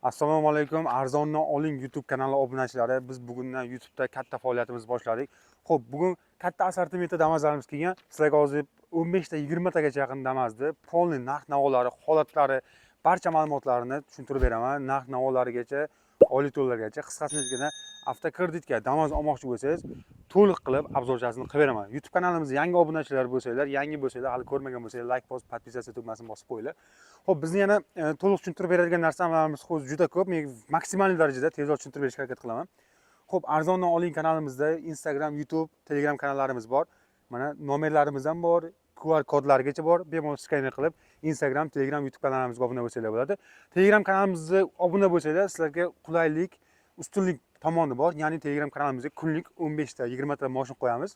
Assalomu alaykum, arzonni oling YouTube kanali obunachilari. Biz bugundan YouTube'da katta faoliyatimizni boshladik. Xo'p, bugun katta assortimentda Damaslarimiz kelgan. Sizlarga hozir 15 ta 20 tagacha yaqin Damasdi. Polni narx-navolari, holatlari, barcha ma'lumotlarini tushuntirib beraman. Narx-navolarigacha, oliy to'llargacha, qisqasini aytganda, avtokreditga Damas olmoqchi bo'lsangiz, to'liq qilib obzorchasini qilib beraman. YouTube kanalimizga yangi obunachilar bo'lsanglar, yangi bo'lsanglar, hali ko'rmagan bo'lsanglar, like bosib, podpisatsiya tugmasini bosib qo'yinglar. Xo'p, bizni yana to'liq tushuntirib beradigan narsalarimiz juda ko'p. Men maksimal darajada tezroq tushuntirib berishga harakat qilaman. Xo'p, arzondan oling kanalimizda Instagram, YouTube, Telegram kanallarimiz bor. Mana nomerlarimiz ham bor, QR kodlarigacha bor. Bemalol skaner qilib Instagram, Telegram, YouTube kanalimizga obuna bo'lsanglar bo'ladi. Telegram kanalimizga obuna bo'lsanglar, sizlarga qulaylik, ustunlik tomoni bor. Ya'ni Telegram kanalimizga kunlik 15 ta, 20 ta mashina qo'yamiz.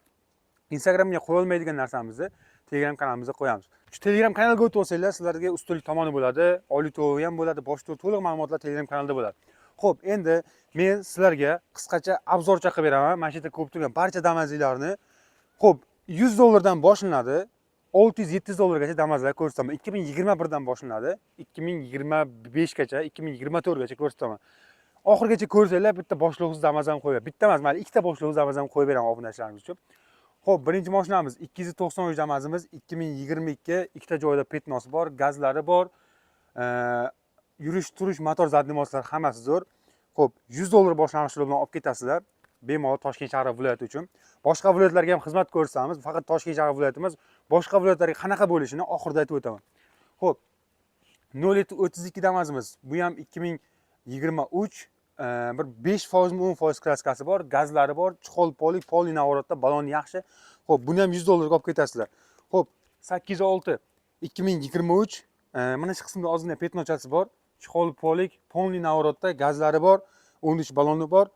Instagramga qo'ya olmaydigan narsamizni Telegram kanalimizga qo'yamiz. Shu Telegram kanalga o'tib olsanglar, sizlarga ustunlik tomoni bo'ladi, oliy to'lovi ham bo'ladi, boshqa to'liq ma'lumotlar Telegram kanalida bo'ladi. Xo'p, endi men sizlarga qisqacha obzorcha qilib beraman. Mana shu yerda ko'p turgan barcha damazlarni. Xo'p, 100 dollardan boshlanadi, 600-700 dollargacha damazlar ko'rsataman. 2021 dan boshlanadi, 2025 gacha, 2024 gacha ko'rsataman. Oxirgacha ko'rsanglar, bitta boshlovsiz damaz ham qo'yib, bitta emas, mayli ikkita boshlovsiz damaz ham qo'yib beraman obunachilarimiz uchun. Xo'p, birinchi mashinamiz 293 damazimiz 2022, ikkita joyda petnosi bor, gazlari bor, yurish turish motor zadnimoslari hammasi zo'r. Xo'p, 100 dollar boshlang'ich bilan olib ketasizlar, bemalol Toshkent shahri viloyati uchun. Boshqa viloyatlarga ham xizmat ko'rsatamiz, faqat Toshkent shahri viloyati emas, boshqa viloyatlarga qanaqa bo'lishini oxirida aytib o'taman. Xo'p, 032 damazimiz, bu ham 2023, bir 5% 10% kraskasi bor, gazlari bor, chixol polik, poli navorotda, balon yaxshi. Xo'p, buni ham 100 dollarga olib ketasizlar. Xo'p, 806 2023, mana shu qismda ozgina petnochasi bor, chixol polik, poli navorotda, gazlari bor, 13 baloni bor,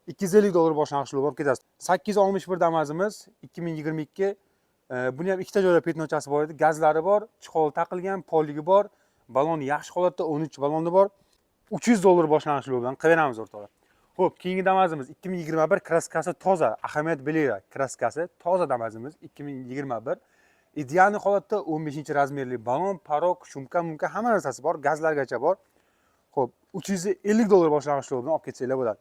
250 dollar boshlang'ich olib ketasiz. 861 damazimiz 2022, buni ham ikkita joyda petnochasi bor edi, gazlari bor, chixol taqilgan, poligi bor, baloni yaxshi holatda, 13 baloni bor. 300 dollar boshlang'ich bilan qilib beramiz o'rtoqlar. Xo'p, keyingi damazimiz 2021, kraskasi toza, ahamiyat bilinglar, kraskasi toza damazimiz 2021. Ideal holatda 15-razmerli balon, parok, shumka, hamma narsasi bor, gazlargacha bor. Xo'p, 350 dollar boshlang'ich bilan olib ketsanglar bo'ladi.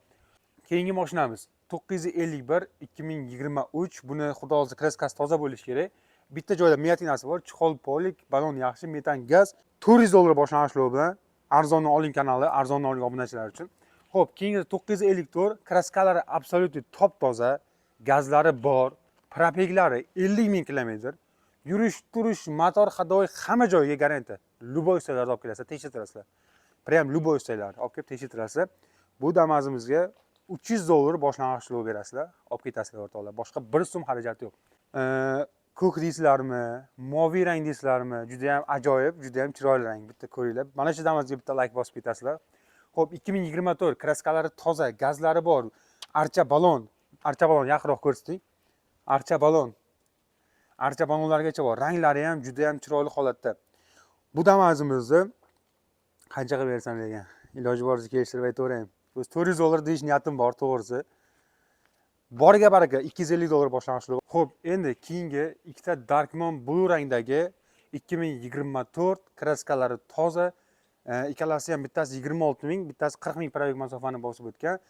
Keyingi mashinamiz 951 2023, buni xudo o'zi kraskasi toza bo'lishi kerak. Bitta joyda miyatinasi bor, chixol polik, balon yaxshi, metan gaz, 400 dollar boshlang'ich bilan arzonni oling kanali, arzonni oling obunachilar uchun. Xo'p, keyingi 954, kraskalari absolut top toza, gazlari bor, probeglari 50 000 kilometr, yurish, turish, motor, hadoy hamma joyiga garantiya. Luboy ustalarni olib kelasizlar, tekshirtirasizlar. Prям luboy ustalarni olib kelib tekshirtirasizlar. Bu damazimizga 300 dollar boshlang'ich to'lov berasizlar, olib ketasizlar o'rtoqlar. Boshqa bir so'm xarajati yo'q. Ko'k deysizlarmi, moviy rang deysizlarmi, juda ham ajoyib, juda ham chiroyli rang, bitta ko'ringlar. Mana shu damazga bitta like bosib ketasizlar. Xo'p, 2024, kraskalari toza, gazlari bor, archa balon yaqinroq ko'rsating. Archa balonlargacha bor, ranglari ham juda ham chiroyli holatda. Bu damazimizni qancha qilib bersam degan, iloji boricha kelishtirib aytaveraman. O'z 400 dollar deyish niyatim bor, to'g'risi. Boriga baraka 250 dollar boshlang'ich. Xo'p, endi keyingi ikkita Darkmon blue rangdagi 2024, kraskalari toza, ikkalasi ham bittasi 26 000, bittasi 40 000 probeg masofani bosib o'tgan.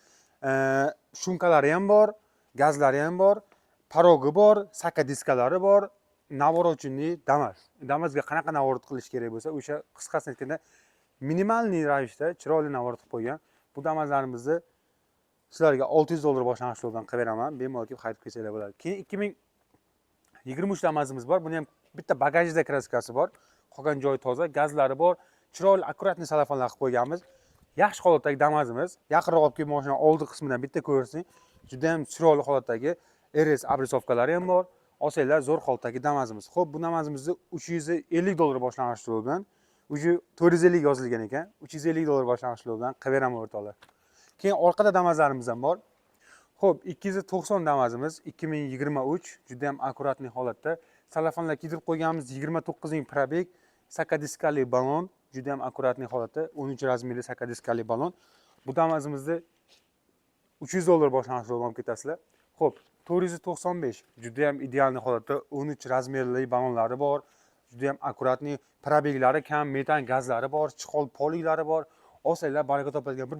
Shumkalari ham bor, gazlari ham bor, parogi bor, saka diskalari bor, navorotchini Damas. Damasga qanaqa navorot qilish kerak bo'lsa, o'sha qisqasini aytganda minimalniy ravishda chiroyli navorot qilib qo'ygan. Bu Damaslarimizni sizlarga 600 dollar boshlang'ich bilan qilib beraman. Bemalol kelib qaytib kelsanglar bo'ladi. Keyin 2023 damazimiz bor. Buni ham bitta bagajda kraskasi bor. Qolgan joyi toza, gazlari bor, chiroyli akkuratni salafonlar qilib qo'yganmiz. Yaxshi holatdagi damazimiz. Yaqinroq olib kelib mashina oldi qismidan bitta ko'rsing. Juda ham chiroyli holatdagi RS abrisovkalari ham bor. Olsanglar zo'r holatdagi damazimiz. Xo'p, bu damazimizni 350 dollar boshlang'ich bilan, uji 450 yozilgan ekan. 350 dollar boshlang'ich bilan qilib beraman o'rtoqlar. Keyin orqada damazlarimiz ham bor. Xo'p, 290 damazimiz 2023, juda ham akkuratli holatda. Salafonlar kiydirib qo'yganmiz, 29 000 probeg, sakadiskali balon, juda ham akkuratli holatda, 13 razmerli sakadiskali balon. Bu damazimizni 300 dollar boshlang'ich bilan olib ketasizlar. Xo'p, 495, juda ham ideal holatda, 13 razmerli balonlari bor, juda ham akkuratli, probeglari kam, metan gazlari bor, chixol poliklari bor, olsanglar baraka topadigan bir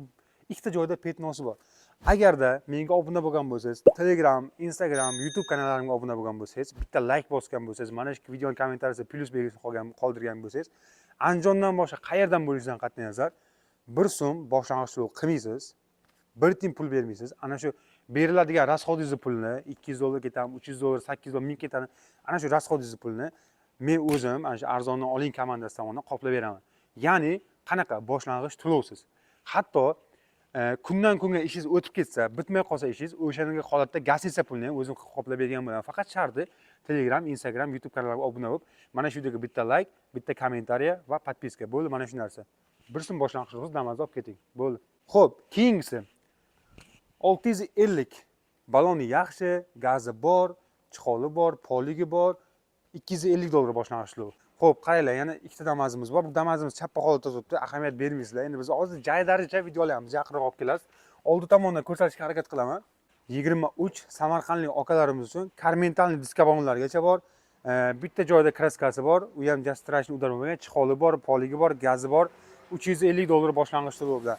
ikkita joyda petnosi bor. Agarda menga obuna bo'lgan bo'lsangiz, Telegram, Instagram, YouTube kanallarimga obuna bo'lgan bo'lsangiz, bitta like bosgan bo'lsangiz, mana shu videoning kommentariyasiga plus belgisini qoldirgan bo'lsangiz, Andijondan boshqa qayerdan bo'lishidan qat'iy nazar 1 so'm boshlang'ich to'lov qilmaysiz. 1 tiyin pul bermaysiz. Ana shu beriladigan rasxodingizni pulni $200 ketadi, $300, $800, $1000 ketadi. Ana shu rasxodingizni pulni men o'zim ana shu arzonni oling komandasi tomonidan qoplab beraman. Ya'ni qanaqa boshlang'ich to'lovsiz. Hatto kundan kunga ishingiz o'tib ketsa, bitmay qolsa ishingiz, o'shanga holatda gastitsiya pulini ham o'zim qoplab bergan bo'laman. Faqat sharti Telegram, Instagram, YouTube kanaliga obuna bo'lib, mana shu videoga bitta like, bitta kommentariya va podpiska. Bo'ldi, mana shu narsa. 1 so'm boshlang'ich to'lov damozni olib keting. Bo'ldi. Xo'p, keyingisi 650 baloni yaxshi, gazi bor, chiqoli bor, poligi bor, $250 boshlang'ich to'lov. Xo'p, qaranglar, yana ikkita damazimiz bor. Bu damazimiz chappa holatda turibdi, ahamiyat bermaysizlar. Endi biz hozir jaydaricha video olyapmiz, yaqinroq olib kelasiz. Oldi tomondan ko'rsatishga harakat qilaman. 23 samarqandlik okalarimiz uchun karmentalniy diskobonlargacha bor. Bitta joyda kraskasi bor, u ham jastrashni udar bo'lmagan, chiqoli bor, poligi bor, gazi bor. $350 boshlang'ich to'lov bilan.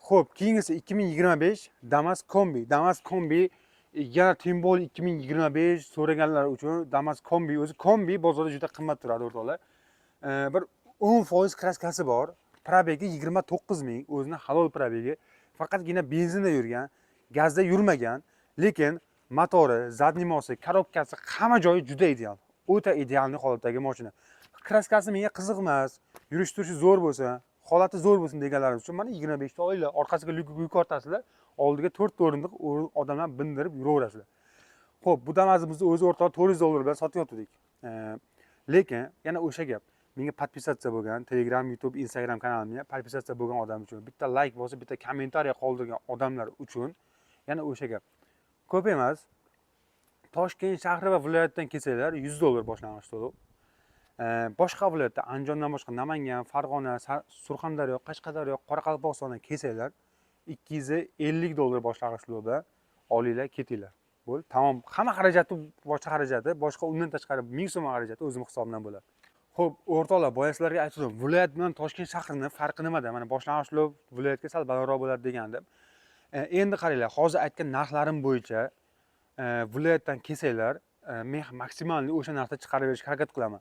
Xo'p, keyingisi 2025 Damas kombi. Damas kombi yana Timbol 2025 so'raganlar uchun Damas kombi o'zi kombi bozorda juda qimmat turadi o'rtoqlar. Bir 10% kraskasi bor. Probegi 29 ming, o'zini halol probegi. Faqatgina benzinda yurgan, gazda yurmagan, lekin motori, zadnimosi, korobkasi hamma joyi juda ideal. O'ta idealniy holatdagi mashina. Kraskasi menga qiziq emas, yurish turishi zo'r bo'lsa, holati zo'r bo'lsin deganlar uchun mana 25 ta oila orqasiga yuk ortasizlar, oldiga 4 o'rindiq odamlar bindirib yuraverasizlar. Xo'p, bu damazimizni o'zi o'rtoq $400 bilan sotyaptik. Lekin yana o'sha gap. Menga podpisatsiya bo'lgan Telegram, YouTube, Instagram kanalimga podpisatsiya bo'lgan odam uchun, bitta like bo'lsa, bitta kommentariya qoldirgan odamlar uchun yana o'sha gap. Ko'p emas. Toshkent shahri va viloyatdan kelsanglar $100 boshlang'ich to'lov. Boshqa viloyatda Andijondan boshqa Namangan, Farg'ona, Surxondaryo, Qashqadaryo, Qoraqalpog'istondan kelsanglar $250 boshlang'ich to'lov bilan olinglar, ketinglar. Bo'ldi, tamom. Hamma xarajati boshqa undan tashqari 1000 so'm xarajati o'zim hisobimdan bo'ladi. Xo'p, o'rtoqlar, boya sizlarga aytdim, viloyat bilan Toshkent shahrining farqi nimada? Mana boshlang'ich to'lov viloyatga sal balandroq bo'ladi degandim. Endi qaranglar, hozir aytgan narxlarim bo'yicha viloyatdan kelsanglar, men maksimalni o'sha narxda chiqarib berishga harakat qilaman.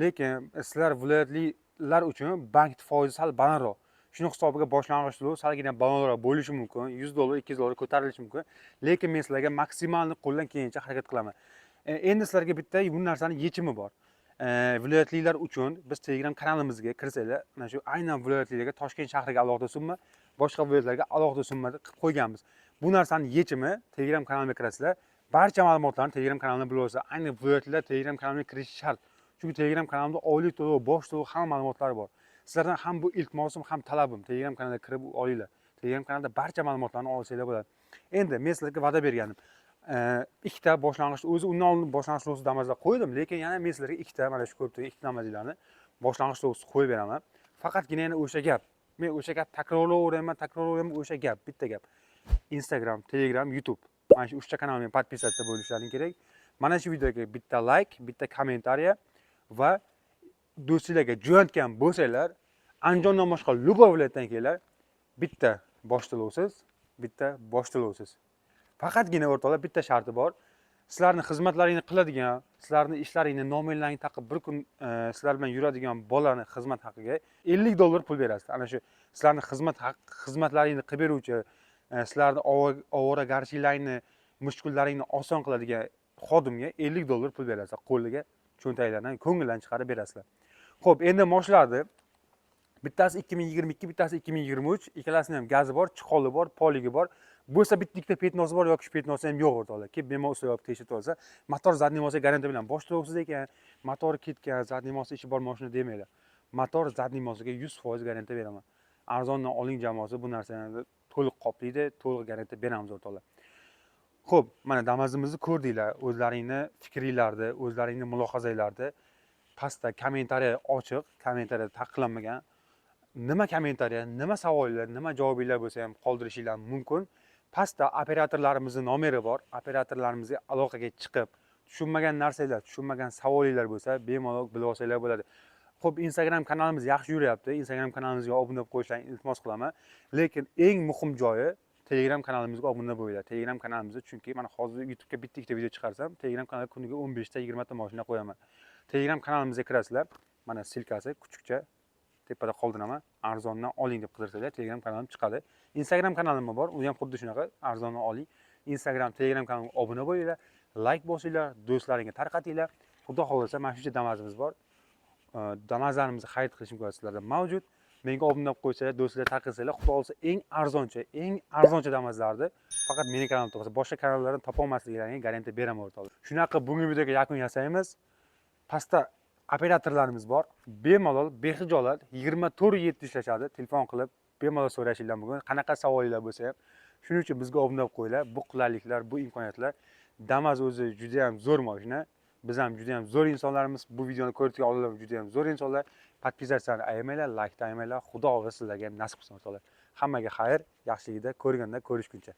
Lekin sizlar viloyatliklar uchun bank foizi sal balandroq. Shuni hisobiga boshlang'ich to'lov salgina balandroq bo'lishi mumkin, $100, $200 ko'tarilishi mumkin. Lekin men sizlarga maksimalni qo'ldan kelgancha harakat qilaman. Endi sizlarga bitta bu narsaning yechimi bor. Viloyatliklar uchun biz Telegram kanalimizga kirsanglar, mana shu aynan viloyatliklarga Toshkent shahriga alohida summa, boshqa viloyatlarga alohida summa qilib qo'yganmiz. Bu narsaning yechimi Telegram kanalimga kirasizlar. Barcha ma'lumotlarni Telegram kanalimda bilasiz. Ayni viloyatliklar Telegram kanaliga kirishi shart. Chunki Telegram kanalimda oylik to'lov, bosh to'lov hamma ma'lumotlar bor. Sizlardan ham bu iltimosim, ham talabim. Telegram kanaliga kirib olinglar. Telegram kanalda barcha ma'lumotlarni olsanglar bo'ladi. Endi men sizlarga va'da berganim, ikkita boshlang'ich o'zi undan oldin boshlang'ich to'lovsiz damazlar qo'ydim, lekin yana men sizlarga ikkita mana shu ko'rib turgan ikkita damazlarni boshlang'ich to'lovsiz qo'yib beraman. Faqatgina yana o'sha gap. Men o'sha gap takrorlayveraman, bitta gap. Instagram, Telegram, YouTube. Mana shu 3 ta kanalimga podpisatsiya bo'lishlaring kerak. Mana shu videoga bitta like, bitta kommentariya va do'stlarga jo'natgan bo'lsanglar, Andijondan boshqa Lubo viloyatidan kelinglar, bitta bosh to'lovsiz. Faqatgina o'rtoqlar bitta sharti bor. Sizlarning xizmatlaringni qiladigan, sizlarning ishlaringni, nomerlaringni taqib bir kun sizlar bilan yuradigan bolaning xizmat haqiga $50 pul berasiz. Ana shu sizlarning xizmatlaringni qilib beruvchi, sizlarning ovoragarchiliklarni, mushkullaringni oson qiladigan xodimga $50 pul berasiz. Qo'liga cho'ntaginglardan, ko'ngildan chiqarib berasizlar. Xo'p, endi moshlarni bittasi 2022, bittasi 2023, ikkalasini ham gazi bor, chiqoli bor, poligi bor. Bo'lsa bitta petnosi bor yoki petnosi ham yo'q o'rtoqlar. Kelib bemalol ustiga olib tekshirib olsa, motor zadnimosi garantiya bilan bosh to'lovsiz ekan, motori ketgan, zadnimosi ishi bor mashina demanglar. Motor zadnimosiga 100% garantiya beraman. Arzondan oling jamoasi bu narsani to'liq qoplaydi, to'liq garantiya beramiz o'rtoqlar. Xo'p, mana damazimizni ko'rdinglar. O'zlaringni fikringlarni, o'zlaringni mulohazanglarni pastda kommentariya ochiq, kommentariya taqiqlanmagan. Nima kommentariya, nima savollar, nima javoblar bo'lsa ham qoldirishinglar mumkin. Pastda operatorlarimizning nomeri bor. Operatorlarimizga aloqaga chiqib, tushunmagan narsalar, tushunmagan savollar bo'lsa, bemalol bilib olsanglar bo'ladi. Xo'p, Instagram kanalimiz yaxshi yuryapti. Instagram kanalimizga obuna bo'lib qo'yishlarini iltimos qilaman. Lekin eng muhim joyi Telegram kanalimizga obuna bo'linglar. Telegram kanalimizda chunki mana hozir YouTube'ga bitta ikkita video chiqarsam, Telegram kanaliga kuniga 15 ta 20 ta mashina qo'yaman. Telegram kanalimizga kirasizlar. Mana silkasi kuchukcha tepada qoldiraman. Arzondan oling deb qidirsanglar, Telegram kanalim chiqadi. Instagram kanalim bor, u ham xuddi shunaqa, arzondan oling. Instagram, Telegram kanalimga obuna bo'linglar, like bosinglar, do'stlaringga tarqatinglar. Xudo xolasa mana shuncha Damazimiz bor. Damazlarimizni xarid qilish imkoniyatlari mavjud. Menga obuna bo'lib qo'ysanglar, do'stlarga tarqatsanglar, xudo xolasa eng arzoncha Damazlarni faqat mening kanalimda topasiz. Boshqa kanallardan topa olmasliklaringga garantiya beraman o'rtoqlar. Shunaqa bugungi videoga yakun yasaymiz. Pastda operatorlarimiz bor. Bemalol, behijolat 24/7 ishlashadi. Telefon qilib bemalol so'rashinglar mumkin. Qanaqa savolinglar bo'lsa ham, shuning uchun bizga obuna bo'lib qo'yinglar. Bu qulayliklar, bu imkoniyatlar. Damaz o'zi juda ham zo'r mashina. Biz ham juda ham zo'r insonlarimiz. Bu videoni ko'rayotgan odamlar juda ham zo'r insonlar. Podpisatsiyani ayamanglar, like ayamanglar. Xudo xolasa sizlarga ham nasib qilsin o'rtoqlar. Hammaga xayr, yaxshilikda ko'rganda ko'rishguncha.